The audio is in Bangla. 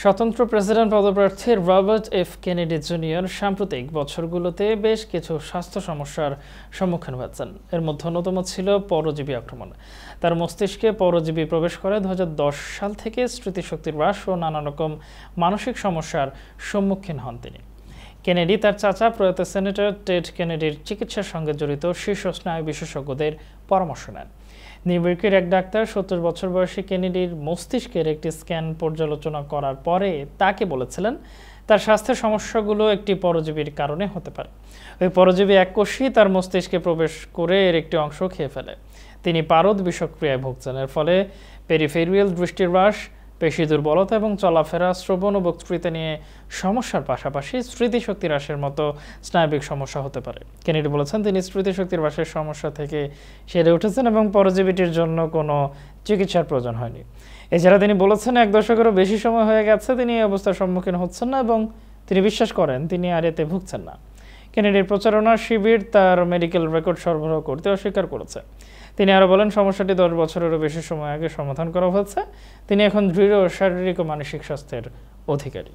স্বতন্ত্র প্রেসিডেন্ট পদপ্রার্থী রবার্ট এফ কেনেডি জুনিয়র সাম্প্রতিক বছরগুলোতে বেশ কিছু স্বাস্থ্য সমস্যার সম্মুখীন হয়েছেন। এর মধ্যে অন্যতম ছিল পরজীবী আক্রমণ। তার মস্তিষ্কে পরজীবী প্রবেশ করে 2010 সাল থেকে স্মৃতিশক্তির হ্রাস ও নানা রকম মানসিক সমস্যার সম্মুখীন হন তিনি। কেনেডি তার চাচা প্রয়াত সেনেটর টেড কেনেডির চিকিৎসার সঙ্গে জড়িত শীর্ষ স্নায়ু বিশেষজ্ঞদের পরামর্শ নেন। নিউ ইয়র্কের এক ডাক্তার 70 বছর বয়সী কেনেডির মস্তিষ্কের একটি স্ক্যান পর্যালোচনা করার পরে তাকে বলেছিলেন তার স্বাস্থ্যের সমস্যাগুলো একটি পরজীবীর কারণে হতে পারে। ওই পরজীবী এককোষী তার মস্তিষ্কে প্রবেশ করে এর একটি অংশ খেয়ে ফেলে। তিনি পারদ বিষক্রিয়ায় ভুগছেন। এর ফলে পেরিফেরিয়াল দৃষ্টির হ্রাস, পেশি দুর্বলতা এবং চলাফেরা, শ্রবণ ও বক্তৃতা নিয়ে সমস্যার পাশাপাশি স্মৃতিশক্তি হ্রাসের মতো স্নায়বিক সমস্যা হতে পারে। কেনেডি বলেছেন তিনি স্মৃতিশক্তির হ্রাসের সমস্যা থেকে সেরে উঠেছেন এবং পরজীবীটির জন্য কোনো চিকিৎসার প্রয়োজন হয়নি। এছাড়া তিনি বলেছেন 1 দশকেরও বেশি সময় হয়ে গেছে তিনি এই অবস্থার সম্মুখীন হচ্ছেন না এবং তিনি বিশ্বাস করেন তিনি আর এতে ভুগছেন না। কেনেডির প্রচারণার শিবির তার মেডিকেল রেকর্ড সরবরাহ করতে অস্বীকার করেছে। তিনি আরও বলেন সমস্যাটি 10 বছরেরও বেশি সময় আগে সমাধান করা হয়েছে। তিনি এখন দৃঢ় শারীরিক ও মানসিক স্বাস্থ্যের অধিকারী।